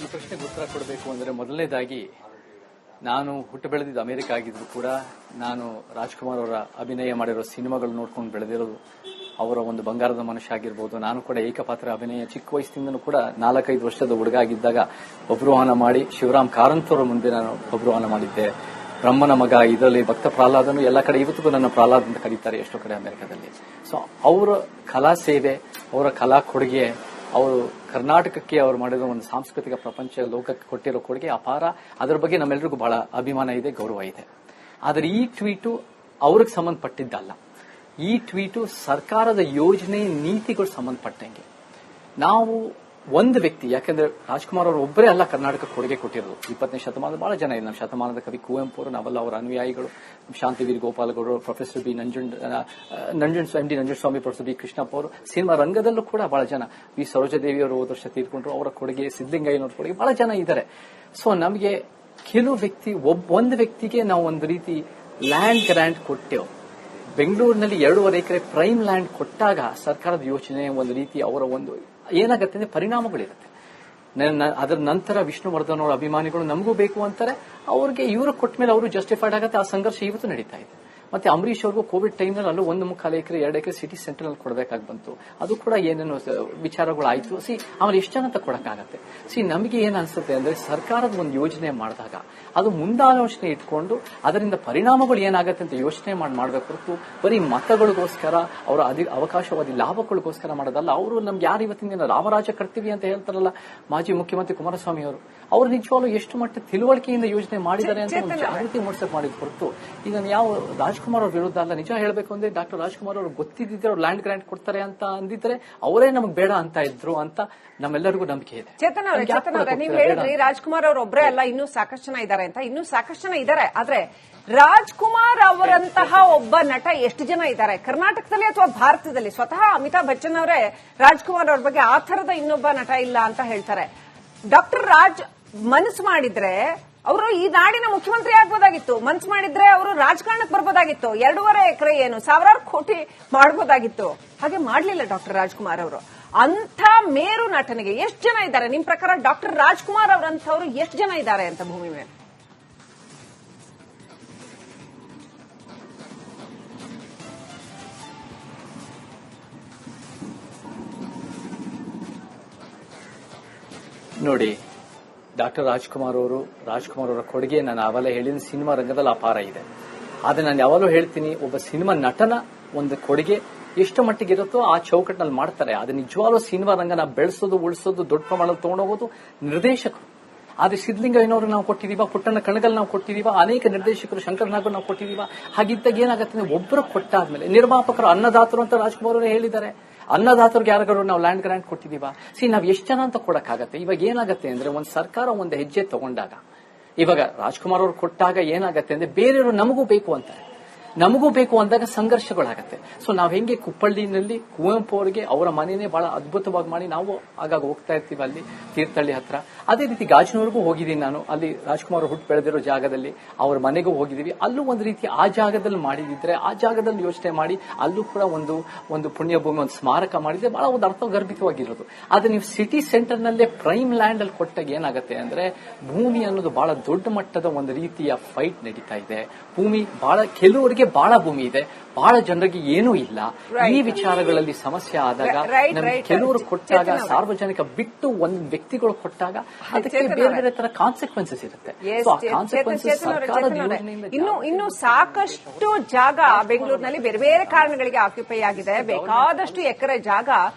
ಈ ಪ್ರಶ್ನೆಗೆ ಉತ್ತರ ಕೊಡಬೇಕು ಅಂದರೆ ಮೊದಲನೇದಾಗಿ ನಾನು ಹುಟ್ಟು ಬೆಳೆದಿದ್ದು ಅಮೆರಿಕ ಆಗಿದ್ರು ಕೂಡ ನಾನು ರಾಜ್ಕುಮಾರ್ ಅವರ ಅಭಿನಯ ಮಾಡಿರೋ ಸಿನಿಮಾಗಳು ನೋಡ್ಕೊಂಡು ಬೆಳೆದಿರೋದು. ಅವರ ಒಂದು ಬಂಗಾರದ ಮನುಷ್ಯ ಆಗಿರ್ಬೋದು. ನಾನು ಕೂಡ ಏಕಪಾತ್ರ ಅಭಿನಯ ಚಿಕ್ಕ ವಯಸ್ಸಿನಿಂದನೂ ಕೂಡ 4-5 ವರ್ಷದ ಹುಡುಗ ಆಗಿದ್ದಾಗ ಬಬ್ರುವಾಹನ ಮಾಡಿ ಶಿವರಾಮ್ ಕಾರಂತವರ ಮುಂದೆ ನಾನು ಬಬ್ರುವಾಹನ ಮಾಡಿದ್ದೆ. ಬ್ರಹ್ಮನ ಮಗ, ಇದರಲ್ಲಿ ಭಕ್ತ ಪ್ರಹ್ಲಾದನು ಎಲ್ಲ ಕಡೆ ಇವತ್ತಿಗೂ ನನ್ನ ಪ್ರಹ್ಲಾದ್ ಅಂತ ಕರೀತಾರೆ ಎಷ್ಟೋ ಕಡೆ ಅಮೆರಿಕದಲ್ಲಿ. ಸೊ ಅವರ ಕಲಾ ಸೇವೆ, ಅವರ ಕಲಾ ಕೊಡುಗೆ, ಅವರು ಕರ್ನಾಟಕಕ್ಕೆ ಅವರು ಮಾಡಿರೋ ಒಂದು ಸಾಂಸ್ಕೃತಿಕ ಪ್ರಪಂಚ ಲೋಕಕ್ಕೆ ಕೊಟ್ಟಿರೋ ಕೊಡುಗೆ ಅಪಾರ. ಅದರ ಬಗ್ಗೆ ನಮ್ಮೆಲ್ಲರಿಗೂ ಬಹಳ ಅಭಿಮಾನ ಇದೆ, ಗೌರವ ಇದೆ. ಆದರೆ ಈ ಟ್ವೀಟು ಅವ್ರಿಗೆ ಸಂಬಂಧಪಟ್ಟಿದ್ದಲ್ಲ. ಈ ಟ್ವೀಟು ಸರ್ಕಾರದ ಯೋಜನೆ ನೀತಿಗಳು ಸಂಬಂಧಪಟ್ಟಂಗೆ. ನಾವು ಒಂದು ವ್ಯಕ್ತಿ, ಯಾಕಂದ್ರೆ ರಾಜ್ಕುಮಾರ್ ಅವರು ಒಬ್ಬರೇ ಅಲ್ಲ ಕರ್ನಾಟಕ ಕೊಡುಗೆ ಕೊಟ್ಟಿರೋದು. 20ನೇ ಶತಮಾನದ ಬಹಳ ಜನ ಇದೆ. ನಮ್ಮ ಶತಮಾನದ ಕವಿ ಕುವೆಂಪು ಅವರು, ನಾವೆಲ್ಲ ಅವರ ಅನುಯಾಯಿಗಳು. ಶಾಂತಿವೀರ್ ಗೋಪಾಲಗೌಡರು, professor B Nanjundaswamy, professor B Krishnappa ಅವರು, ಸಿನಿಮಾ ರಂಗದಲ್ಲೂ ಕೂಡ ಬಹಳ ಜನ. ವಿ ಸರೋಜಾದೇವಿ ಅವರು ಹೋದ ವರ್ಷ ತೀರ್ಕೊಂಡ್ರು, ಅವರ ಕೊಡುಗೆ, ಸಿದ್ದಲಿಂಗಯ್ಯನವರ ಕೊಡುಗೆ, ಬಹಳ ಜನ ಇದ್ದಾರೆ. ಸೊ ನಮಗೆ ಕೆಲವು ವ್ಯಕ್ತಿ, ಒಂದು ವ್ಯಕ್ತಿಗೆ ನಾವು ಒಂದು ರೀತಿ ಲ್ಯಾಂಡ್ ಗ್ರಾಂಟ್ ಕೊಟ್ಟೆವು. ಬೆಂಗಳೂರಿನಲ್ಲಿ 2.5 ಎಕರೆ ಪ್ರೈಮ್ ಲ್ಯಾಂಡ್ ಕೊಟ್ಟಾಗ ಸರ್ಕಾರದ ಯೋಚನೆ ಒಂದು ರೀತಿ ಅವರ ಒಂದು ಏನಾಗುತ್ತೆ ಅಂದ್ರೆ ಪರಿಣಾಮಗಳಿರುತ್ತೆ. ಅದರ ನಂತರ ವಿಷ್ಣುವರ್ಧನ್ ಅವರ ಅಭಿಮಾನಿಗಳು ನಮಗೂ ಬೇಕು ಅಂತಾರೆ, ಅವ್ರಿಗೆ ಇವರು ಕೊಟ್ಟ ಮೇಲೆ ಅವರು ಜಸ್ಟಿಫೈಡ್ ಆಗುತ್ತೆ. ಆ ಸಂಘರ್ಷ ಇವತ್ತು ನಡೀತಾ ಇದೆ. ಮತ್ತೆ ಅಂಬರೀಶ್ ಅವ್ರಿಗೂ ಕೋವಿಡ್ ಟೈಮ್ನಲ್ಲಿ ಅಲ್ಲೂ 1.25 ಎಕರೆ 2 ಎಕರೆ ಸಿಟಿ ಸೆಂಟರ್ ನಲ್ಲಿ ಕೊಡಬೇಕಾಗಿ ಬಂತು. ಅದು ಕೂಡ ಏನೇನು ವಿಚಾರಗಳು ಆಯ್ತು. ಆಮೇಲೆ ಎಷ್ಟು ಜನ ಅಂತ ಕೊಡಕ್ಕಾಗತ್ತೆ. ನಮಗೆ ಏನ್ ಅನ್ಸುತ್ತೆ ಅಂದ್ರೆ ಸರ್ಕಾರದ ಒಂದು ಯೋಜನೆ ಮಾಡಿದಾಗ ಅದು ಮುಂದಾಲೋಚನೆ ಇಟ್ಕೊಂಡು ಅದರಿಂದ ಪರಿಣಾಮಗಳು ಏನಾಗುತ್ತೆ ಅಂತ ಯೋಚನೆ ಮಾಡಬೇಕು ಹೊರತು ಬರೀ ಮತಗಳಿಗೋಸ್ಕರ ಅವರ ಅವಕಾಶವಾದಿ ಲಾಭಗಳಿಗೋಸ್ಕರ ಮಾಡೋದಲ್ಲ. ಅವರು ನಮ್ಗೆ ಯಾರು ಇವತ್ತಿನ ದಿನ ರಾಮರಾಜ ಕರ್ತೀವಿ ಅಂತ ಹೇಳ್ತಾರಲ್ಲ ಮಾಜಿ ಮುಖ್ಯಮಂತ್ರಿ ಕುಮಾರಸ್ವಾಮಿ ಅವರು ನಿಜವಾಗ್ಲೂ ಎಷ್ಟು ಮಟ್ಟ ತಿಳುವಳಿಕೆಯಿಂದ ಯೋಜನೆ ಮಾಡಿದ್ದಾರೆ ಅಂತ ಒಂದು ಜಾಗೃತಿ ಮೂಡಿಸಕ್ ಮಾಡಿದ ಹೊರತು ಈಗ ಯಾವ ರಾಜ್ಕುಮಾರ್ ಅವ್ರ ವಿರುದ್ಧ ಅಲ್ಲ. ನಿಜ ಹೇಳಬೇಕು ಅಂದ್ರೆ ಡಾಕ್ಟರ್ ರಾಜ್ಕುಮಾರ್ ಅವರು ಗೊತ್ತಿದ್ದಿದ್ರೆ ಅವ್ರು ಲ್ಯಾಂಡ್ ಗ್ರಾಂಟ್ ಕೊಡ್ತಾರೆ ಅಂತ ಅಂದಿದ್ರೆ ಅವರೇ ನಮಗ್ ಬೇಡ ಅಂತ ಇದ್ರು ಅಂತ ನಮ್ಮೆಲ್ಲರಿಗೂ ನಂಬಿಕೆ ಇದೆ. ಚೇತನ್ ಅವರೇ, ನೀವು ಹೇಳಿದ್ರಿ ರಾಜ್ಕುಮಾರ್ ಅವ್ರ ಒಬ್ಬರೇ ಅಲ್ಲ, ಇನ್ನೂ ಸಾಕಷ್ಟು ಜನ ಇದ್ದಾರೆ ಅಂತ. ಇನ್ನೂ ಸಾಕಷ್ಟು ಜನ ಇದ್ದಾರೆ. ಆದ್ರೆ ರಾಜ್ಕುಮಾರ್ ಅವರಂತಹ ಒಬ್ಬ ನಟ ಎಷ್ಟು ಜನ ಇದ್ದಾರೆ ಕರ್ನಾಟಕದಲ್ಲಿ ಅಥವಾ ಭಾರತದಲ್ಲಿ? ಸ್ವತಃ ಅಮಿತಾಬ್ ಬಚ್ಚನ್ ಅವರೇ ರಾಜ್ಕುಮಾರ್ ಅವ್ರ ಬಗ್ಗೆ ಆ ಥರದ ಇನ್ನೊಬ್ಬ ನಟ ಇಲ್ಲ ಅಂತ ಹೇಳ್ತಾರೆ. ಡಾಕ್ಟರ್ ರಾಜ್ ಮನಸ್ಸು ಮಾಡಿದ್ರೆ ಅವರು ಈ ನಾಡಿನ ಮುಖ್ಯಮಂತ್ರಿ ಆಗ್ಬೋದಾಗಿತ್ತು. ಮನ್ಸು ಮಾಡಿದ್ರೆ ಅವರು ರಾಜಕಾರಣಕ್ಕೆ ಬರ್ಬೋದಾಗಿತ್ತು. 2.5 ಎಕರೆ ಏನು 1000 ಕೋಟಿ ಮಾಡಬಹುದಾಗಿತ್ತು. ಹಾಗೆ ಮಾಡ್ಲಿಲ್ಲ ಡಾಕ್ಟರ್ ರಾಜ್ಕುಮಾರ್ ಅವರು. ಅಂಥ ಮೇರು ನಟನಿಗೆ ಎಷ್ಟು ಜನ ಇದ್ದಾರೆ ನಿಮ್ ಪ್ರಕಾರ? ಡಾಕ್ಟರ್ ರಾಜ್ಕುಮಾರ್ ಅವರಂತವ್ರು ಎಷ್ಟು ಜನ ಇದ್ದಾರೆ ಅಂತ ಭೂಮಿ ಮೇಲೆ? ನೋಡಿ, ಡಾಕ್ಟರ್ ರಾಜ್ಕುಮಾರ್ ಅವರ ಕೊಡುಗೆ ನಾನು ಅವೆಲ್ಲ ಹೇಳಿದ ಸಿನಿಮಾ ರಂಗದಲ್ಲಿ ಅಪಾರ ಇದೆ. ಆದ್ರೆ ನಾನು ಯಾವಾಗಲೂ ಹೇಳ್ತೀನಿ, ಒಬ್ಬ ಸಿನಿಮಾ ನಟನ ಒಂದು ಕೊಡುಗೆ ಎಷ್ಟು ಮಟ್ಟಿಗೆ ಇರುತ್ತೋ ಆ ಚೌಕಟ್ಟಿನಲ್ಲಿ ಮಾಡ್ತಾರೆ. ಅದು ನಿಜವಾಗ್ಲೂ ಸಿನಿಮಾ ರಂಗನ ಬೆಳೆಸೋದು, ಉಳಿಸೋದು, ದೊಡ್ಡ ಪ್ರಮಾಣದಲ್ಲಿ ತಗೊಂಡೋಗೋದು ನಿರ್ದೇಶಕರು. ಆದ್ರೆ ಸಿದ್ದಲಿಂಗಯ್ಯನವ್ರಿಗೆ ನಾವು ಕೊಟ್ಟಿದೀವ, ಪುಟ್ಟಣ್ಣ ಕಣಗಲ್ ನಾವು ಕೊಟ್ಟಿದೀವ, ಅನೇಕ ನಿರ್ದೇಶಕರು, ಶಂಕರನಾಗ್ ನಾವು ಕೊಟ್ಟಿದೀವ. ಹಾಗಿದ್ದಾಗ ಏನಾಗುತ್ತೆ, ಒಬ್ಬರು ಕೊಟ್ಟಾದ್ಮೇಲೆ ನಿರ್ಮಾಪಕರು, ಅನ್ನದಾತರು ಅಂತ ರಾಜ್ಕುಮಾರ್ ಅವರೇ ಹೇಳಿದ್ದಾರೆ. ಅನ್ನದಾತರಿಗೆ ಯಾರಿಗಾರು ನಾವು ಲ್ಯಾಂಡ್ ಗ್ರಾಂಟ್ ಕೊಟ್ಟಿದೀವ. ನಾವ್ ಎಷ್ಟು ಜನ ಅಂತ ಕೊಡಕ್ಕಾಗತ್ತೆ? ಇವಾಗ ಏನಾಗತ್ತೆ ಅಂದ್ರೆ ಒಂದು ಸರ್ಕಾರ ಒಂದು ಹೆಜ್ಜೆ ತಗೊಂಡಾಗ, ಇವಾಗ ರಾಜ್ಕುಮಾರ್ ಅವರು ಕೊಟ್ಟಾಗ ಏನಾಗತ್ತೆ ಅಂದ್ರೆ ಬೇರೆಯವರು ನಮಗೂ ಬೇಕು ಅಂತಾರೆ. ನಮಗೂ ಬೇಕು ಅಂದಾಗ ಸಂಘರ್ಷಗಳಾಗತ್ತೆ. ಸೊ ನಾವ್ ಹೆಂಗೆ ಕುಪ್ಪಳ್ಳಿನಲ್ಲಿ ಕುವೆಂಪು ಅವರಿಗೆ ಅವರ ಮನೆನೇ ಬಹಳ ಅದ್ಭುತವಾಗಿ ಮಾಡಿ ನಾವು ಆಗಾಗ ಹೋಗ್ತಾ ಇರ್ತೀವಿ ಅಲ್ಲಿ ತೀರ್ಥಹಳ್ಳಿ ಹತ್ರ. ಅದೇ ರೀತಿ ಗಾಜನೂರಿಗೂ ಹೋಗಿದ್ದೀನಿ ನಾನು. ಅಲ್ಲಿ ರಾಜ್ಕುಮಾರ್ ಹುಟ್ಟು ಬೆಳೆದಿರೋ ಜಾಗದಲ್ಲಿ ಅವ್ರ ಮನೆಗೂ ಹೋಗಿದ್ದೀವಿ. ಅಲ್ಲೂ ಒಂದು ರೀತಿ ಆ ಜಾಗದಲ್ಲಿ ಮಾಡಿದಿದ್ರೆ, ಆ ಜಾಗದಲ್ಲಿ ಯೋಚನೆ ಮಾಡಿ ಅಲ್ಲೂ ಕೂಡ ಒಂದು ಪುಣ್ಯ ಭೂಮಿ, ಒಂದು ಸ್ಮಾರಕ ಮಾಡಿದ್ರೆ ಬಹಳ ಒಂದು ಅರ್ಥಗರ್ಭಿತವಾಗಿರೋದು. ಆದ್ರೆ ನೀವು ಸಿಟಿ ಸೆಂಟರ್ ನಲ್ಲೇ ಪ್ರೈಮ್ ಲ್ಯಾಂಡ್ ಅಲ್ಲಿ ಕೊಟ್ಟಾಗ ಏನಾಗುತ್ತೆ ಅಂದ್ರೆ ಭೂಮಿ ಅನ್ನೋದು ಬಹಳ ದೊಡ್ಡ ಮಟ್ಟದ ಒಂದು ರೀತಿಯ ಫೈಟ್ ನಡೀತಾ ಇದೆ. ಭೂಮಿ ಬಹಳ ಕೆಲವರಿಗೆ ಬಹಳ ಭೂಮಿ ಇದೆ, ಬಹಳ ಜನರಿಗೆ ಏನೂ ಇಲ್ಲ. ಈ ವಿಚಾರಗಳಲ್ಲಿ ಸಮಸ್ಯೆ ಆದಾಗ ನಮ್ಗೆ ಕೆಲವರು ಕೊಟ್ಟಾಗ, ಸಾರ್ವಜನಿಕ ಬಿಟ್ಟು ಒಂದು ವ್ಯಕ್ತಿಗಳು ಕೊಟ್ಟಾಗ ಅದಕ್ಕೆ ಬೇರೆ ಬೇರೆ ತರ ಕಾನ್ಸಿಕ್ವೆನ್ಸಸ್ ಇರುತ್ತೆ. ಇನ್ನು ಸಾಕಷ್ಟು ಜಾಗ ಬೆಂಗಳೂರಿನಲ್ಲಿ ಬೇರೆ ಬೇರೆ ಕಾರಣಗಳಿಗೆ ಆಕ್ಯುಪೈ ಆಗಿದೆ. ಬೇಕಾದಷ್ಟು ಎಕರೆ ಜಾಗ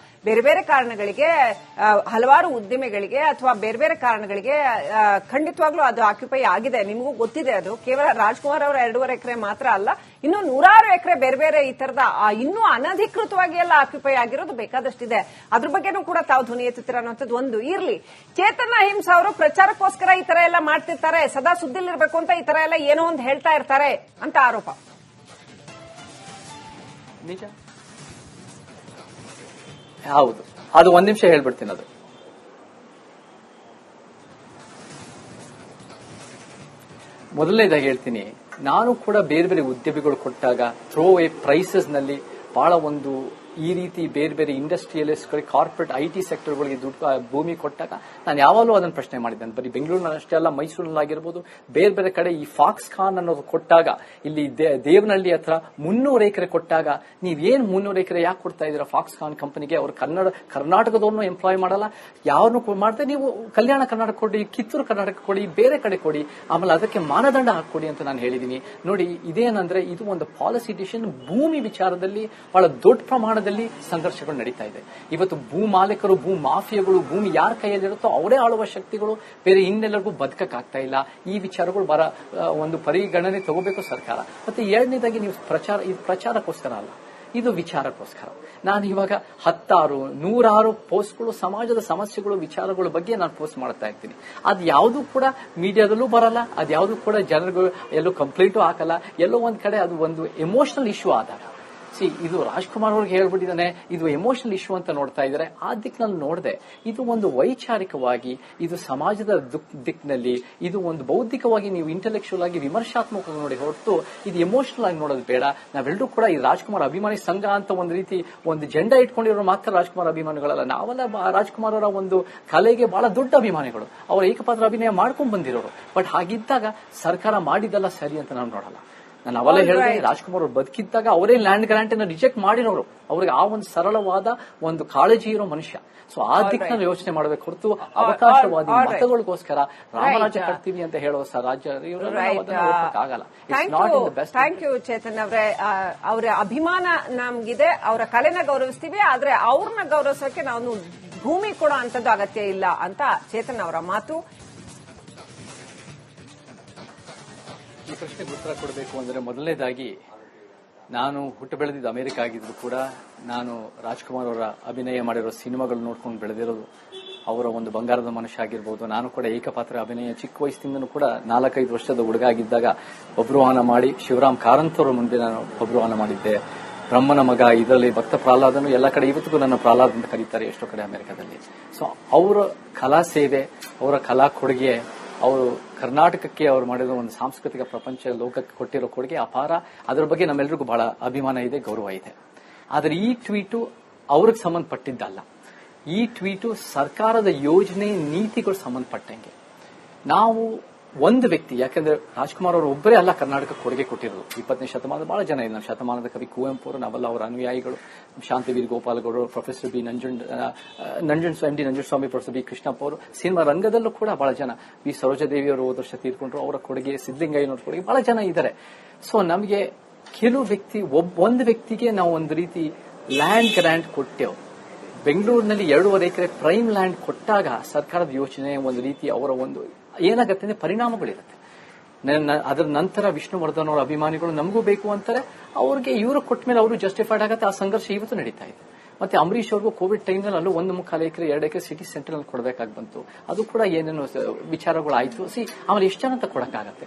ಬೇರೆ ಬೇರೆ ಕಾರಣಗಳಿಗೆ, ಹಲವಾರು ಉದ್ದಿಮೆಗಳಿಗೆ ಅಥವಾ ಬೇರೆ ಬೇರೆ ಕಾರಣಗಳಿಗೆ ಖಂಡಿತವಾಗ್ಲೂ ಅದು ಆಕ್ಯುಪೈ ಆಗಿದೆ. ನಿಮಗೂ ಗೊತ್ತಿದೆ. ಅದು ಕೇವಲ ರಾಜ್ಕುಮಾರ್ ಅವರ 2.5 ಎಕರೆ ಮಾತ್ರ ಅಲ್ಲ, ಇನ್ನು 100 ಎಕರೆ ಬೇರೆ ಬೇರೆ ಈ ತರದ ಇನ್ನೂ ಅನಧಿಕೃತವಾಗಿ ಎಲ್ಲ ಆಕ್ಯುಪೈ ಆಗಿರೋದು ಬೇಕಾದಷ್ಟಿದೆ. ಅದ್ರ ಬಗ್ಗೆನೂ ಕೂಡ ತಾವು ಧ್ವನಿ ಎತ್ತುತ್ತೀರ ಅನ್ನೋಂಥದ್ದು ಒಂದು ಇರ್ಲಿ. ಚೇತನ್ ಅಹಿಂಸ ಅವರು ಪ್ರಚಾರಕ್ಕೋಸ್ಕರ ಈ ತರ ಎಲ್ಲ ಮಾಡ್ತಿರ್ತಾರೆ, ಸದಾ ಸುದ್ದಿಲಿರ್ಬೇಕು ಅಂತ ಈ ತರ ಎಲ್ಲ ಏನೋ ಒಂದು ಹೇಳ್ತಾ ಇರ್ತಾರೆ ಅಂತ ಆರೋಪ. ನಿಜ, ಹೌದು. ಅದು ಒಂದ್ ನಿಮಿಷ ಹೇಳ್ಬಿಡ್ತೀನಿ. ಅದು ಮೊದಲನೇದಾಗಿ ಹೇಳ್ತೀನಿ, ನಾನು ಕೂಡ ಬೇರೆ ಬೇರೆ ಉದ್ಯಮಿಗಳು ಕೊಟ್ಟಾಗ ಥ್ರೋ ಅವೇ ಪ್ರೈಸಸ್ ನಲ್ಲಿ ಬಹಳ ಒಂದು ಈ ರೀತಿ ಬೇರೆ ಬೇರೆ ಇಂಡಸ್ಟ್ರಿಯಲಿಸ್ಟ್ಗಳಿಗೆ, ಕಾರ್ಪೊರೇಟ್ IT ಸೆಕ್ಟರ್ಗಳಿಗೆ ಭೂಮಿ ಕೊಟ್ಟಾಗ ನಾನು ಯಾವಾಗಲೂ ಅದನ್ನು ಪ್ರಶ್ನೆ ಮಾಡಿದ್ದೇನೆ. ಬರೀ ಬೆಂಗಳೂರಿನಲ್ಲಿ ಅಷ್ಟೇ ಅಲ್ಲ, ಮೈಸೂರಿನಲ್ಲಾಗಿರ್ಬೋದು, ಬೇರೆ ಬೇರೆ ಕಡೆ ಈ ಫಾಕ್ಸ್ಕಾನ್ ಅನ್ನೋದು ಕೊಟ್ಟಾಗ, ಇಲ್ಲಿ ದೇವನಹಳ್ಳಿ ಹತ್ರ 300 ಎಕರೆ ಕೊಟ್ಟಾಗ ನೀವೇನು 300 ಎಕರೆ ಯಾಕೆ ಕೊಡ್ತಾ ಇದ್ದೀರಾ ಫಾಕ್ಸ್ಕಾನ್ ಕಂಪನಿಗೆ? ಅವರು ಕರ್ನಾಟಕದವ್ರನ್ನು ಎಂಪ್ಲಾಯ್ ಮಾಡಲ್ಲ, ಯಾರನ್ನು ಮಾಡ್ತಾರೆ. ನೀವು ಕಲ್ಯಾಣ ಕರ್ನಾಟಕ ಕೊಡಿ, ಕಿತ್ತೂರು ಕರ್ನಾಟಕ ಕೊಡಿ, ಬೇರೆ ಕಡೆ ಕೊಡಿ, ಆಮೇಲೆ ಅದಕ್ಕೆ ಮಾನದಂಡ ಹಾಕೊಡಿ ಅಂತ ನಾನು ಹೇಳಿದ್ದೀನಿ. ನೋಡಿ, ಇದೇನಂದ್ರೆ ಇದು ಒಂದು ಪಾಲಿಸಿ ಡಿಸಿಷನ್. ಭೂಮಿ ವಿಚಾರದಲ್ಲಿ ಬಹಳ ದೊಡ್ಡ ಪ್ರಮಾಣದಲ್ಲಿ ಸಂಘರ್ಷಗಳು ನಡೀತಾ ಇದೆ. ಇವತ್ತು ಭೂ ಮಾಲೀಕರು, ಭೂ ಮಾಫಿಯಾಗಳು, ಭೂಮಿ ಯಾರ ಕೈಯಲ್ಲಿರುತ್ತೋ ಅವರೇ ಆಳುವ ಶಕ್ತಿಗಳು, ಬೇರೆ ಇನ್ನೆಲ್ಲರಿಗೂ ಬದುಕಕ್ಕಾಗ್ತಾ ಇಲ್ಲ. ಈ ವಿಚಾರಗಳು ಒಂದು ಪರಿಗಣನೆ ತಗೋಬೇಕು ಸರ್ಕಾರ. ಮತ್ತೆ ಎರಡನೇದಾಗಿ ನೀವು ಪ್ರಚಾರಕ್ಕೋಸ್ಕರ ಅಲ್ಲ, ಇದು ವಿಚಾರಕ್ಕೋಸ್ಕರ. ನಾನು ಇವಾಗ 10 100 ಪೋಸ್ಟ್ಗಳು ಸಮಾಜದ ಸಮಸ್ಯೆಗಳು, ವಿಚಾರಗಳ ಬಗ್ಗೆ ನಾನು ಪೋಸ್ಟ್ ಮಾಡ್ತಾ ಇರ್ತೀನಿ. ಅದು ಯಾವುದು ಕೂಡ ಮೀಡಿಯಾದಲ್ಲೂ ಬರಲ್ಲ, ಅದು ಯಾವುದು ಕೂಡ ಜನರಿಗೂ ಎಲ್ಲೂ ಕಂಪ್ಲೇಂಟು ಹಾಕಲ್ಲ. ಎಲ್ಲೋ ಒಂದ್ ಕಡೆ ಅದು ಒಂದು ಎಮೋಷನಲ್ ಇಶ್ಯೂ ಆದಾಗ, ಇದು ರಾಜ್ಕುಮಾರ್ ಅವ್ರಿಗೆ ಹೇಳ್ಬಿಟ್ಟಿದ್ದಾನೆ, ಇದು ಎಮೋಷನಲ್ ಇಶ್ಯೂ ಅಂತ ನೋಡ್ತಾ ಇದ್ದಾರೆ. ಆ ದಿಕ್ಕಿನಲ್ಲಿ ನೋಡದೆ ಇದು ಒಂದು ವೈಚಾರಿಕವಾಗಿ, ಇದು ಸಮಾಜದ ದಿಕ್ಕಿನಲ್ಲಿ, ಇದು ಒಂದು ಬೌದ್ಧಿಕವಾಗಿ ನೀವು ಇಂಟೆಲೆಕ್ಚುಯಲ್ ಆಗಿ ವಿಮರ್ಶಾತ್ಮಕವಾಗಿ ನೋಡಿ ಹೊರತು ಇದು ಎಮೋಷನಲ್ ಆಗಿ ನೋಡೋದು ಬೇಡ. ನಾವೆಲ್ಲರೂ ಕೂಡ ಈ ರಾಜ್ಕುಮಾರ್ ಅಭಿಮಾನಿ ಸಂಘ ಅಂತ ಒಂದು ರೀತಿ ಒಂದು ಜೆಂಡಾ ಇಟ್ಕೊಂಡಿರೋ ಮಾತ್ರ ರಾಜ್ಕುಮಾರ್ ಅಭಿಮಾನಿಗಳಲ್ಲ. ನಾವೆಲ್ಲ ರಾಜ್ಕುಮಾರ್ ಅವರ ಒಂದು ಕಲೆಗೆ ಬಹಳ ದೊಡ್ಡ ಅಭಿಮಾನಿಗಳು, ಅವರ ಏಕಪಾತ್ರ ಅಭಿನಯ ಮಾಡ್ಕೊಂಡು ಬಂದಿರೋರು. ಬಟ್ ಹಾಗಿದ್ದಾಗ ಸರ್ಕಾರ ಮಾಡಿದ್ದಲ್ಲ ಸರಿ ಅಂತ ನಾವು ನೋಡಲ್ಲ. ನಾನು ಅವೆಲ್ಲ ಹೇಳಿದ್ರೆ ರಾಜ್ಕುಮಾರ್ ಅವರು ಬದುಕಿದ್ದಾಗ ಅವರೇ ಲ್ಯಾಂಡ್ ಗ್ರಾಂಟ್ ಅನ್ನು ರಿಜೆಕ್ಟ್ ಮಾಡಿರೋರು. ಅವ್ರಿಗೆ ಆ ಒಂದು ಸರಳವಾದ ಒಂದು ಕಾಳಜಿ ಇರೋ ಮನುಷ್ಯ. ಸೊ ಆ ದಿಕ್ಕಿನಲ್ಲಿ ಯೋಚನೆ ಮಾಡಬೇಕು ಹೊರತು ಅವಕಾಶವಾದಿ ಮತಗಳಿಗೋಸ್ಕರ ರಾಮರಾಜ್ಯ ಕಟ್ತೀವಿ ಅಂತ ಹೇಳೋ ರಾಜ್ಯ ಆಗಲ್ಲ. ಥ್ಯಾಂಕ್ ಯು ಚೇತನ್ ಅವರೇ. ಅವರ ಅಭಿಮಾನ ನಮ್ಗಿದೆ, ಅವರ ಕಲೆನ ಗೌರವಿಸ್ತೀವಿ, ಆದ್ರೆ ಅವ್ರನ್ನ ಗೌರವಿಸೋಕೆ ನಾವು ಭೂಮಿ ಕೊಡೋ ಅಂತದ್ದು ಅಗತ್ಯ ಇಲ್ಲ ಅಂತ ಚೇತನ್ ಅವರ ಮಾತು. ಈ ಪ್ರಶ್ನೆಗೆ ಉತ್ತರ ಕೊಡಬೇಕು ಅಂದ್ರೆ ಮೊದಲನೇದಾಗಿ ನಾನು ಹುಟ್ಟು ಬೆಳೆದಿದ್ದು ಅಮೆರಿಕ ಆಗಿದ್ರು ಕೂಡ ನಾನು ರಾಜ್ಕುಮಾರ್ ಅವರ ಅಭಿನಯ ಮಾಡಿರೋ ಸಿನಿಮಾಗಳು ನೋಡ್ಕೊಂಡು ಬೆಳೆದಿರೋದು. ಅವರ ಒಂದು ಬಂಗಾರದ ಮನುಷ್ಯ ಆಗಿರ್ಬೋದು. ನಾನು ಕೂಡ ಏಕಪಾತ್ರ ಅಭಿನಯ ಚಿಕ್ಕ ವಯಸ್ಸಿನಿಂದನೂ ಕೂಡ 4-5 ವರ್ಷದ ಹುಡುಗ ಆಗಿದ್ದಾಗ ಬಬ್ರುವಾಹನ ಮಾಡಿ ಶಿವರಾಮ್ ಕಾರಂತ್ ಅವರ ಮುಂದೆ ನಾನು ಬಬ್ರುವಾಹನ ಮಾಡಿದ್ದೆ. ಬ್ರಹ್ಮನ ಮಗ, ಇದರಲ್ಲಿ ಭಕ್ತ ಪ್ರಹ್ಲಾದನು ಎಲ್ಲ ಕಡೆ ಇವತ್ತಿಗೂ ನನ್ನ ಪ್ರಹ್ಲಾದ್ ಅಂತ ಕರೀತಾರೆ ಎಷ್ಟೋ ಕಡೆ ಅಮೆರಿಕದಲ್ಲಿ. ಸೊ ಅವರ ಕಲಾ ಸೇವೆ, ಅವರ ಕಲಾ ಕೊಡುಗೆ, ಅವರು ಕರ್ನಾಟಕಕ್ಕೆ ಅವರು ಮಾಡಿರೋ ಒಂದು ಸಾಂಸ್ಕೃತಿಕ ಪ್ರಪಂಚ ಲೋಕಕ್ಕೆ ಕೊಟ್ಟಿರೋ ಕೊಡುಗೆ ಅಪಾರ. ಅದರ ಬಗ್ಗೆ ನಮ್ಮೆಲ್ಲರಿಗೂ ಬಹಳ ಅಭಿಮಾನ ಇದೆ, ಗೌರವ ಇದೆ. ಆದರೆ ಈ ಟ್ವೀಟು ಅವ್ರಿಗೆ ಸಂಬಂಧಪಟ್ಟಿದ್ದಲ್ಲ. ಈ ಟ್ವೀಟು ಸರ್ಕಾರದ ಯೋಜನೆ ನೀತಿಗಳು ಸಂಬಂಧಪಟ್ಟಂಗೆ. ನಾವು ಒಂದು ವ್ಯಕ್ತಿ, ಯಾಕಂದ್ರೆ ರಾಜ್ಕುಮಾರ್ ಅವರು ಒಬ್ಬರೇ ಅಲ್ಲ ಕರ್ನಾಟಕ ಕೊಡುಗೆ ಕೊಟ್ಟಿರೋದು. 20ನೇ ಶತಮಾನದ ಬಹಳ ಜನ ಇದೆ. ನಮ್ಮ ಶತಮಾನದ ಕವಿ ಕುವೆಂಪು ಅವರು, ನಾವೆಲ್ಲ ಅವರ ಅನುಯಾಯಿಗಳು. ಶಾಂತಿವೀರ್ ಗೋಪಾಲಗೌಡರು, professor MD Nanjundaswamy, professor B Krishnappa ಅವರು, ಸಿನಿಮಾ ರಂಗದಲ್ಲೂ ಕೂಡ ಬಹಳ ಜನ. ವಿ ಸರೋಜಾದೇವಿ ಅವರು ಹೋದ ವರ್ಷ ತೀರ್ಕೊಂಡ್ರು, ಅವರ ಕೊಡುಗೆ, ಸಿದ್ದಲಿಂಗಯ್ಯನವರ ಕೊಡುಗೆ, ಬಹಳ ಜನ ಇದ್ದಾರೆ. ಸೊ ನಮಗೆ ಕೆಲವು ವ್ಯಕ್ತಿ, ಒಂದು ವ್ಯಕ್ತಿಗೆ ನಾವು ಒಂದು ರೀತಿ ಲ್ಯಾಂಡ್ ಗ್ರಾಂಟ್ ಕೊಟ್ಟೆವು. ಬೆಂಗಳೂರಿನಲ್ಲಿ 2.5 ಎಕರೆ ಪ್ರೈಮ್ ಲ್ಯಾಂಡ್ ಕೊಟ್ಟಾಗ ಸರ್ಕಾರದ ಯೋಚನೆ ಒಂದು ರೀತಿ ಅವರ ಒಂದು ಏನಾಗುತ್ತೆ ಅಂದ್ರೆ ಪರಿಣಾಮಗಳಿರುತ್ತೆ. ಅದರ ನಂತರ ವಿಷ್ಣುವರ್ಧನ್ ಅವರ ಅಭಿಮಾನಿಗಳು ನಮಗೂ ಬೇಕು ಅಂತಾರೆ, ಅವ್ರಿಗೆ ಇವರು ಕೊಟ್ಟ ಮೇಲೆ ಅವರು ಜಸ್ಟಿಫೈಡ್ ಆಗತ್ತೆ. ಆ ಸಂಘರ್ಷ ಇವತ್ತು ನಡೀತಾ ಇದೆ. ಮತ್ತೆ ಅಂಬರೀಶ್ ಅವ್ರಿಗೂ ಕೋವಿಡ್ ಟೈಮ್ನಲ್ಲಿ ಅಲ್ಲೂ 1.25 ಎಕರೆ 2 ಎಕರೆ ಸಿಟಿ ಸೆಂಟರ್ ನಲ್ಲಿ ಕೊಡಬೇಕಾಗಿ ಬಂತು. ಅದು ಕೂಡ ಏನೇನು ವಿಚಾರಗಳು ಆಯ್ತು. ಆಮೇಲೆ ಎಷ್ಟು ಜನ ಅಂತ ಕೊಡಕ್ಕಾಗತ್ತೆ.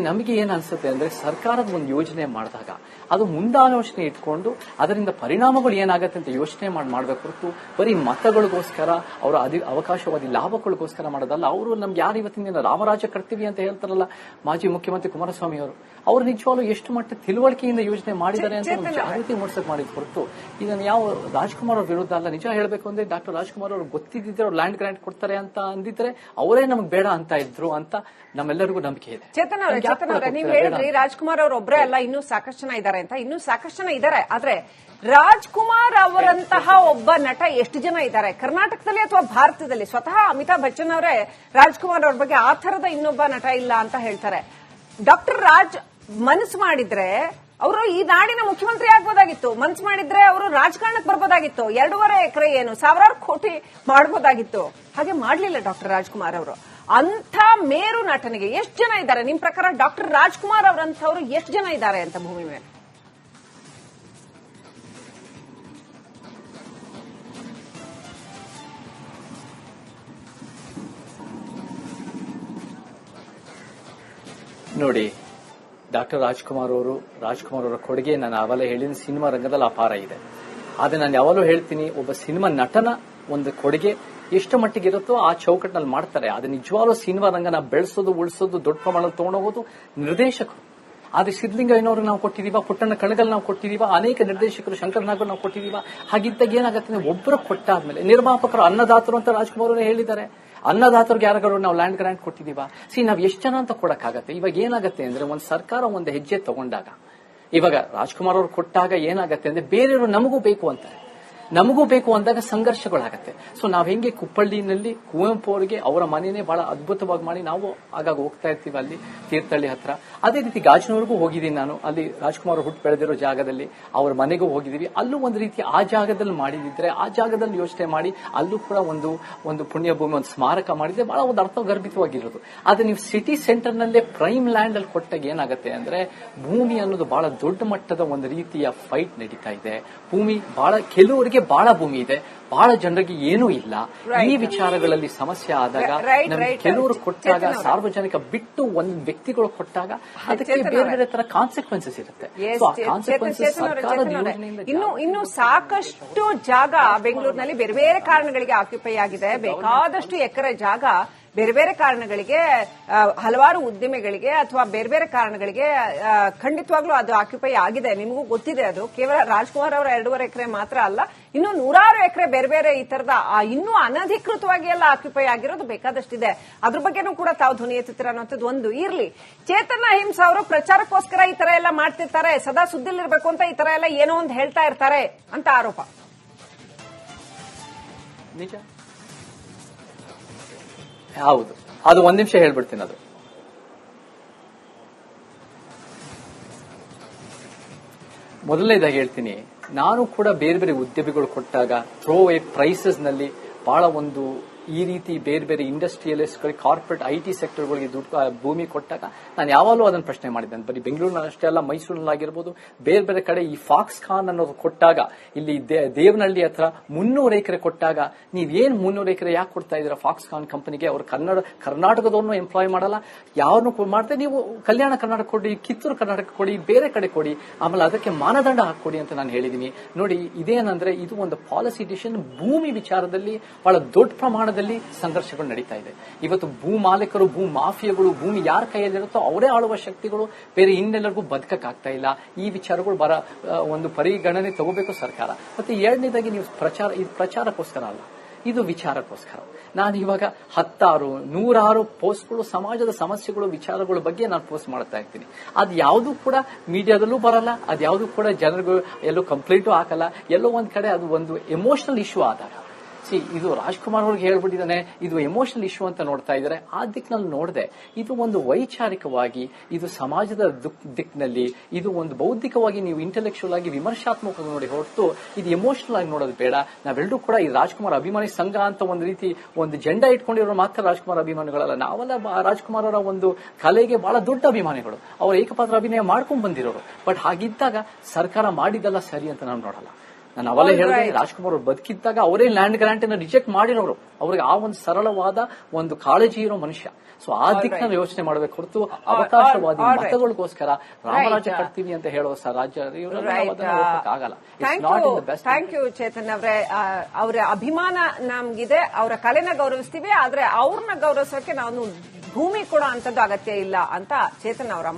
ನಮಗೆ ಏನ್ ಅನ್ಸುತ್ತೆ ಅಂದ್ರೆ ಸರ್ಕಾರದ ಒಂದು ಯೋಜನೆ ಮಾಡಿದಾಗ ಅದು ಮುಂದಾಲೋಚನೆ ಇಟ್ಕೊಂಡು ಅದರಿಂದ ಪರಿಣಾಮಗಳು ಏನಾಗತ್ತೆ ಅಂತ ಯೋಚನೆ ಮಾಡಬೇಕು ಹೊರತು ಬರೀ ಮತಗಳಿಗೋಸ್ಕರ, ಅವರ ಅವಕಾಶವಾದಿ ಲಾಭಗಳಿಗೋಸ್ಕರ ಮಾಡೋದಲ್ಲ. ಅವರು ನಮ್ಗೆ ಯಾರು ಇವತ್ತಿನ ದಿನ ರಾಮರಾಜ್ಯ ಕಟ್ತೀವಿ ಅಂತ ಹೇಳ್ತಾರಲ್ಲ ಮಾಜಿ ಮುಖ್ಯಮಂತ್ರಿ ಕುಮಾರಸ್ವಾಮಿ ಅವರು ನಿಜವಾಗ್ಲೂ ಎಷ್ಟು ಮಟ್ಟ ತಿಳುವಳಿಕೆಯಿಂದ ಯೋಜನೆ ಮಾಡಿದ್ದಾರೆ ಅಂತ ಒಂದು ಜಾಗೃತಿ ಮೂಡಿಸಕ್ ಮಾಡಿದ ಹೊರತು ಇದನ್ನು ಯಾವ ರಾಜ್ಕುಮಾರ್ ಅವ್ರ ವಿರುದ್ಧ ಅಲ್ಲ. ನಿಜ ಹೇಳಬೇಕು ಅಂದ್ರೆ ಡಾಕ್ಟರ್ ರಾಜ್ಕುಮಾರ್ ಅವರು ಗೊತ್ತಿದ್ದಿದ್ರೆ ಅವ್ರು ಲ್ಯಾಂಡ್ ಗ್ರಾಂಟ್ ಕೊಡ್ತಾರೆ ಅಂತ ಅಂದಿದ್ರೆ ಅವರೇ ನಮ್ಗೆ ಬೇಡ ಅಂತ ಇದ್ರು ಅಂತ ನಮ್ಮೆಲ್ಲರಿಗೂ ನಂಬಿಕೆ ಇದೆ. ಚೇತನ್ ಅವರೇ, ನೀವು ಹೇಳಿದ್ರಿ ರಾಜ್ಕುಮಾರ್ ಅವ್ರ ಒಬ್ಬರೇ ಅಲ್ಲ, ಇನ್ನೂ ಸಾಕಷ್ಟು ಜನ ಇದ್ದಾರೆ ಅಂತ. ಇನ್ನೂ ಸಾಕಷ್ಟು ಜನ ಇದ್ದಾರೆ, ಆದ್ರೆ ರಾಜ್ಕುಮಾರ್ ಅವರಂತಹ ಒಬ್ಬ ನಟ ಎಷ್ಟು ಜನ ಇದ್ದಾರೆ ಕರ್ನಾಟಕದಲ್ಲಿ ಅಥವಾ ಭಾರತದಲ್ಲಿ? ಸ್ವತಃ ಅಮಿತಾಬ್ ಬಚ್ಚನ್ ಅವರೇ ರಾಜ್ಕುಮಾರ್ ಅವ್ರ ಬಗ್ಗೆ ಆ ಥರದ ಇನ್ನೊಬ್ಬ ನಟ ಇಲ್ಲ ಅಂತ ಹೇಳ್ತಾರೆ. ಡಾಕ್ಟರ್ ರಾಜ್ ಮನಸ್ಸು ಮಾಡಿದ್ರೆ ಅವರು ಈ ನಾಡಿನ ಮುಖ್ಯಮಂತ್ರಿ ಆಗ್ಬೋದಾಗಿತ್ತು. ಮನ್ಸು ಮಾಡಿದ್ರೆ ಅವರು ರಾಜಕಾರಣಕ್ಕೆ ಬರ್ಬೋದಾಗಿತ್ತು. 2.5 ಎಕರೆ ಏನು 1000 ಕೋಟಿ ಮಾಡಬಹುದಾಗಿತ್ತು. ಹಾಗೆ ಮಾಡ್ಲಿಲ್ಲ ಡಾಕ್ಟರ್ ರಾಜ್ಕುಮಾರ್ ಅವರು. ಅಂಥ ಮೇರು ನಟನಿಗೆ ಎಷ್ಟು ಜನ ಇದ್ದಾರೆ ನಿಮ್ ಪ್ರಕಾರ? ಡಾಕ್ಟರ್ ರಾಜ್ಕುಮಾರ್ ಅವರಂತವ್ರು ಎಷ್ಟು ಜನ ಇದ್ದಾರೆ ಅಂತ ಭೂಮಿ ಮೇಲೆ? ನೋಡಿ, ಡಾಕ್ಟರ್ ರಾಜ್ಕುಮಾರ್ ಅವರ ಕೊಡುಗೆ ನಾನು ಅವೆಲ್ಲ ಹೇಳಿದ ಸಿನಿಮಾ ರಂಗದಲ್ಲಿ ಅಪಾರ ಇದೆ. ಆದ್ರೆ ನಾನು ಯಾವಾಗಲೂ ಹೇಳ್ತೀನಿ, ಒಬ್ಬ ಸಿನಿಮಾ ನಟನ ಒಂದು ಕೊಡುಗೆ ಎಷ್ಟು ಮಟ್ಟಿಗೆ ಇರುತ್ತೋ ಆ ಚೌಕಟ್ಟಿನಲ್ಲಿ ಮಾಡ್ತಾರೆ. ಅದು ನಿಜವಾಗ್ಲೂ ಸಿನಿಮಾ ರಂಗನ ಬೆಳೆಸೋದು, ಉಳಿಸೋದು, ದೊಡ್ಡ ಪ್ರಮಾಣದಲ್ಲಿ ತಗೊಂಡೋಗೋದು ನಿರ್ದೇಶಕರು. ಆದ್ರೆ ಸಿದ್ದಲಿಂಗಯ್ಯನವ್ರಿಗೆ ನಾವು ಕೊಟ್ಟಿದೀವ, ಪುಟ್ಟಣ್ಣ ಕಣಗಲ್ ನಾವು ಕೊಟ್ಟಿದೀವ, ಅನೇಕ ನಿರ್ದೇಶಕರು ಶಂಕರನಾಗ್ ನಾವು ಕೊಟ್ಟಿದೀವ. ಹಾಗಿದ್ದಾಗ ಏನಾಗುತ್ತೆ, ಒಬ್ಬರು ಕೊಟ್ಟಾದ್ಮೇಲೆ ನಿರ್ಮಾಪಕರು ಅನ್ನದಾತರು ಅಂತ ರಾಜ್ಕುಮಾರ್ ಅವರೇ ಹೇಳಿದ್ದಾರೆ. ಅನ್ನದಾತರಿಗೆ ಯಾರಿಗಾರು ನಾವು ಲ್ಯಾಂಡ್ ಗ್ರಾಂಟ್ ಕೊಟ್ಟಿದೀವ. ನಾವ್ ಎಷ್ಟು ಜನ ಅಂತ ಕೊಡಕ್ಕಾಗತ್ತೆ. ಇವಾಗ ಏನಾಗತ್ತೆ ಅಂದ್ರೆ ಒಂದು ಸರ್ಕಾರ ಒಂದು ಹೆಜ್ಜೆ ತಗೊಂಡಾಗ, ಇವಾಗ ರಾಜ್ಕುಮಾರ್ ಅವರು ಕೊಟ್ಟಾಗ ಏನಾಗತ್ತೆ ಅಂದ್ರೆ ಬೇರೆಯವರು ನಮಗೂ ಬೇಕು ಅಂತಾರೆ. ನಮಗೂ ಬೇಕು ಅಂದಾಗ ಸಂಘರ್ಷಗಳಾಗತ್ತೆ. ನಾವ್ ಹೆಂಗೆ ಕುಪ್ಪಳ್ಳಿನಲ್ಲಿ ಕುವೆಂಪು ಅವರಿಗೆ ಅವರ ಮನೆನೇ ಬಹಳ ಅದ್ಭುತವಾಗಿ ಮಾಡಿ ನಾವು ಆಗಾಗ ಹೋಗ್ತಾ ಇರ್ತೀವಿ ಅಲ್ಲಿ ತೀರ್ಥಹಳ್ಳಿ ಹತ್ರ. ಅದೇ ರೀತಿ ಗಾಜನೂರಿಗೂ ಹೋಗಿದ್ದೀನಿ ನಾನು. ಅಲ್ಲಿ ರಾಜ್ಕುಮಾರ್ ಹುಟ್ಟು ಬೆಳೆದಿರೋ ಜಾಗದಲ್ಲಿ ಅವ್ರ ಮನೆಗೂ ಹೋಗಿದೀವಿ. ಅಲ್ಲೂ ಒಂದು ರೀತಿ ಆ ಜಾಗದಲ್ಲಿ ಮಾಡಿದಿದ್ರೆ, ಆ ಜಾಗದಲ್ಲಿ ಯೋಚನೆ ಮಾಡಿ ಅಲ್ಲೂ ಕೂಡ ಒಂದು ಪುಣ್ಯ ಭೂಮಿ, ಒಂದು ಸ್ಮಾರಕ ಮಾಡಿದ್ರೆ ಬಹಳ ಒಂದು ಅರ್ಥಗರ್ಭಿತವಾಗಿರೋದು. ಆದ್ರೆ ನೀವು ಸಿಟಿ ಸೆಂಟರ್ ನಲ್ಲೇ ಪ್ರೈಮ್ ಲ್ಯಾಂಡ್ ಅಲ್ಲಿ ಕೊಟ್ಟಾಗ ಏನಾಗುತ್ತೆ ಅಂದ್ರೆ ಭೂಮಿ ಅನ್ನೋದು ಬಹಳ ದೊಡ್ಡ ಮಟ್ಟದ ಒಂದು ರೀತಿಯ ಫೈಟ್ ನಡೀತಾ ಇದೆ. ಭೂಮಿ ಬಹಳ ಕೆಲವರಿಗೆ ಬಹಳ ಭೂಮಿ ಇದೆ, ಬಹಳ ಜನರಿಗೆ ಏನೂ ಇಲ್ಲ. ಈ ವಿಚಾರಗಳಲ್ಲಿ ಸಮಸ್ಯೆ ಆದಾಗ ನಮ್ಗೆ ಕೆಲವರು ಕೊಟ್ಟಾಗ, ಸಾರ್ವಜನಿಕ ಬಿಟ್ಟು ಒಂದು ವ್ಯಕ್ತಿಗಳು ಕೊಟ್ಟಾಗ ಅದಕ್ಕೆ ಬೇರೆ ಬೇರೆ ತರ ಕಾನ್ಸಿಕ್ವೆನ್ಸಸ್ ಇರುತ್ತೆ. ಇನ್ನು ಸಾಕಷ್ಟು ಜಾಗ ಬೆಂಗಳೂರಿನಲ್ಲಿ ಬೇರೆ ಬೇರೆ ಕಾರಣಗಳಿಗೆ ಆಕ್ಯುಪೈ ಆಗಿದೆ. ಬೇಕಾದಷ್ಟು ಎಕರೆ ಜಾಗ ಬೇರೆ ಬೇರೆ ಕಾರಣಗಳಿಗೆ, ಹಲವಾರು ಉದ್ದಿಮೆಗಳಿಗೆ ಅಥವಾ ಬೇರೆ ಬೇರೆ ಕಾರಣಗಳಿಗೆ ಖಂಡಿತವಾಗ್ಲೂ ಅದು ಆಕ್ಯುಪೈ ಆಗಿದೆ. ನಿಮಗೂ ಗೊತ್ತಿದೆ. ಅದು ಕೇವಲ ರಾಜ್ಕುಮಾರ್ ಅವರ 2.5 ಎಕರೆ ಮಾತ್ರ ಅಲ್ಲ, ಇನ್ನು 100 ಎಕರೆ ಬೇರೆ ಬೇರೆ ಈ ತರದ ಇನ್ನೂ ಅನಧಿಕೃತವಾಗಿ ಎಲ್ಲ ಆಕ್ಯುಪೈ ಆಗಿರೋದು ಬೇಕಾದಷ್ಟಿದೆ. ಅದ್ರ ಬಗ್ಗೆನೂ ಕೂಡ ತಾವು ಧ್ವನಿ ಎತ್ತುತ್ತೀರ ಅನ್ನೋಂಥದ್ದು ಒಂದು ಇರ್ಲಿ. ಚೇತನ್ ಅಹಿಂಸಾ ಅವರು ಪ್ರಚಾರಕ್ಕೋಸ್ಕರ ಈ ತರ ಎಲ್ಲ ಮಾಡ್ತಿರ್ತಾರೆ, ಸದಾ ಸುದ್ದಿಲಿರ್ಬೇಕು ಅಂತ ಈ ತರ ಎಲ್ಲ ಏನೋ ಒಂದು ಹೇಳ್ತಾ ಇರ್ತಾರೆ ಅಂತ ಆರೋಪ. ನಿಜ ಹೌದು, ಅದು ಒಂದ್ ನಿಮಿಷ ಹೇಳ್ಬಿಡ್ತೀನಿ. ಅದು ಮೊದಲನೇದಾಗಿ ಹೇಳ್ತೀನಿ, ನಾನು ಕೂಡ ಬೇರೆ ಬೇರೆ ಉದ್ಯಮಿಗಳು ಕೊಟ್ಟಾಗ ಥ್ರೋ ಅವೇ ಪ್ರೈಸಸ್ ನಲ್ಲಿ ಬಹಳ ಒಂದು ಈ ರೀತಿ ಬೇರೆ ಬೇರೆ ಇಂಡಸ್ಟ್ರಿಯಲಿಸ್ಟ್ಗಳಿಗೆ, ಕಾರ್ಪೊರೇಟ್ IT ಸೆಕ್ಟರ್ಗಳಿಗೆ ಭೂಮಿ ಕೊಟ್ಟಾಗ ನಾನು ಯಾವಾಗಲೂ ಅದನ್ನು ಪ್ರಶ್ನೆ ಮಾಡಿದ್ದೇನೆ. ಬರೀ ಬೆಂಗಳೂರಿನಲ್ಲಿ ಅಷ್ಟೇ ಅಲ್ಲ, ಮೈಸೂರಿನಲ್ಲಾಗಿರ್ಬೋದು, ಬೇರೆ ಬೇರೆ ಕಡೆ ಈ ಫಾಕ್ಸ್ಕಾನ್ ಅನ್ನೋದು ಕೊಟ್ಟಾಗ, ಇಲ್ಲಿ ದೇವನಹಳ್ಳಿ ಹತ್ರ 300 ಎಕರೆ ಕೊಟ್ಟಾಗ, ನೀವೇನು 300 ಎಕರೆ ಯಾಕೆ ಕೊಡ್ತಾ ಇದ್ದೀರಾ ಫಾಕ್ಸ್ಕಾನ್ ಕಂಪನಿಗೆ? ಅವರು ಕರ್ನಾಟಕದವ್ರನ್ನು ಎಂಪ್ಲಾಯ್ ಮಾಡಲ್ಲ, ಯಾರನ್ನು ಮಾಡ್ತಾರೆ. ನೀವು ಕಲ್ಯಾಣ ಕರ್ನಾಟಕ ಕೊಡಿ, ಕಿತ್ತೂರು ಕರ್ನಾಟಕ ಕೊಡಿ, ಬೇರೆ ಕಡೆ ಕೊಡಿ, ಆಮೇಲೆ ಅದಕ್ಕೆ ಮಾನದಂಡ ಹಾಕೊಡಿ ಅಂತ ನಾನು ಹೇಳಿದೀನಿ. ನೋಡಿ, ಇದೇನಂದ್ರೆ ಇದು ಒಂದು ಪಾಲಿಸಿ ಡಿಸಿಷನ್. ಭೂಮಿ ವಿಚಾರದಲ್ಲಿ ಬಹಳ ದೊಡ್ಡ ಪ್ರಮಾಣದಲ್ಲಿ ಸಂಘರ್ಷಗಳು ನಡೀತಾ ಇದೆ. ಇವತ್ತು ಭೂ ಮಾಲೀಕರು, ಭೂ ಮಾಫಿಯಾಗಳು, ಭೂಮಿ ಯಾರ ಕೈಯಲ್ಲಿರುತ್ತೋ ಅವರೇ ಆಳುವ ಶಕ್ತಿಗಳು, ಬೇರೆ ಇನ್ನೆಲ್ಲರಿಗೂ ಬದುಕಕ್ಕಾಗ್ತಾ ಇಲ್ಲ. ಈ ವಿಚಾರಗಳು ಒಂದು ಪರಿಗಣನೆ ತಗೋಬೇಕು ಸರ್ಕಾರ. ಮತ್ತೆ ಎರಡನೇದಾಗಿ ನೀವು ಇದು ಪ್ರಚಾರಕ್ಕೋಸ್ಕರ ಅಲ್ಲ, ಇದು ವಿಚಾರಕ್ಕೋಸ್ಕರ. ನಾನು ಇವಾಗ 10, 100 ಪೋಸ್ಟ್ಗಳು, ಸಮಾಜದ ಸಮಸ್ಯೆಗಳು, ವಿಚಾರಗಳ ಬಗ್ಗೆ ನಾನು ಪೋಸ್ಟ್ ಮಾಡ್ತಾ ಇರ್ತೀನಿ. ಅದು ಯಾವುದು ಕೂಡ ಮೀಡಿಯಾದಲ್ಲೂ ಬರಲ್ಲ, ಅದು ಯಾವುದು ಕೂಡ ಜನರಿಗೂ ಎಲ್ಲೋ ಕಂಪ್ಲೇಂಟು ಹಾಕಲ್ಲ. ಎಲ್ಲೋ ಒಂದ್ ಕಡೆ ಅದು ಒಂದು ಎಮೋಷನಲ್ ಇಶ್ಯೂ ಆದಾಗ, ಇದು ರಾಜ್ಕುಮಾರ್ ಅವ್ರಿಗೆ ಹೇಳ್ಬಿಟ್ಟಿದ್ದಾನೆ, ಇದು ಎಮೋಷನಲ್ ಇಶ್ಯೂ ಅಂತ ನೋಡ್ತಾ ಇದ್ದಾರೆ. ಆ ದಿಕ್ಕಿನಲ್ಲಿ ನೋಡದೆ ಇದು ಒಂದು ವೈಚಾರಿಕವಾಗಿ, ಇದು ಸಮಾಜದ ದಿಕ್ಕಿನಲ್ಲಿ, ಇದು ಒಂದು ಬೌದ್ಧಿಕವಾಗಿ ನೀವು ಇಂಟೆಲೆಕ್ಚುಯಲ್ ಆಗಿ ವಿಮರ್ಶಾತ್ಮಕವಾಗಿ ನೋಡಿ ಹೊರತು ಇದು ಎಮೋಷನಲ್ ಆಗಿ ನೋಡೋದು ಬೇಡ. ನಾವೆಲ್ಲರೂ ಕೂಡ ಈ ರಾಜ್ಕುಮಾರ್ ಅಭಿಮಾನಿ ಸಂಘ ಅಂತ ಒಂದು ರೀತಿ ಒಂದು ಜೆಂಡಾ ಇಟ್ಕೊಂಡಿರೋ ಮಾತ್ರ ರಾಜ್ಕುಮಾರ್ ಅಭಿಮಾನಿಗಳಲ್ಲ. ನಾವೆಲ್ಲ ರಾಜ್ಕುಮಾರ್ ಅವರ ಒಂದು ಕಲೆಗೆ ಬಹಳ ದೊಡ್ಡ ಅಭಿಮಾನಿಗಳು, ಅವರು ಏಕಪಾತ್ರ ಅಭಿನಯ ಮಾಡ್ಕೊಂಡು ಬಂದಿರೋರು. ಬಟ್ ಹಾಗಿದ್ದಾಗ ಸರ್ಕಾರ ಮಾಡಿದ್ದಲ್ಲ ಸರಿ ಅಂತ ನಾವು ನೋಡಲ್ಲ. ನಾನು ಅವಲೇ ಹೇಳಿದೆ, ರಾಜ್ಕುಮಾರ್ ಅವರು ಬದುಕಿದ್ದಾಗ ಅವರೇ ಲ್ಯಾಂಡ್ ಗ್ರಾಂಟ್ ಅನ್ನು ರಿಜೆಕ್ಟ್ ಮಾಡಿರೋರು. ಅವ್ರಿಗೆ ಆ ಒಂದು ಸರಳವಾದ ಒಂದು ಕಾಳಜಿ ಇರೋ ಮನುಷ್ಯ. ಆ ದಿಕ್ಕಿನಲ್ಲಿ ಯೋಚನೆ ಮಾಡಬೇಕು ಹೊರತು ಅವಕಾಶವಾದಿ ಮತಗಳಿಗೋಸ್ಕರ ರಾಮರಾಜ್ಯ ಕಟ್ತೀವಿ ಅಂತ ಹೇಳೋ ರಾಜ್ಯ ಆಗಲ್ಲ. ಥ್ಯಾಂಕ್ ಯು ಚೇತನ್ ಅವರೇ. ಅವರ ಅಭಿಮಾನ ನಮ್ಗಿದೆ, ಅವರ ಕಲೆನ ಗೌರವಿಸ್ತೀವಿ, ಆದ್ರೆ ಅವ್ರನ್ನ ಗೌರವಿಸೋಕೆ ನಾವು ಭೂಮಿ ಕೊಡೋ ಅಂತದ್ದು ಅಗತ್ಯ ಇಲ್ಲ ಅಂತ ಚೇತನ್ ಅವರ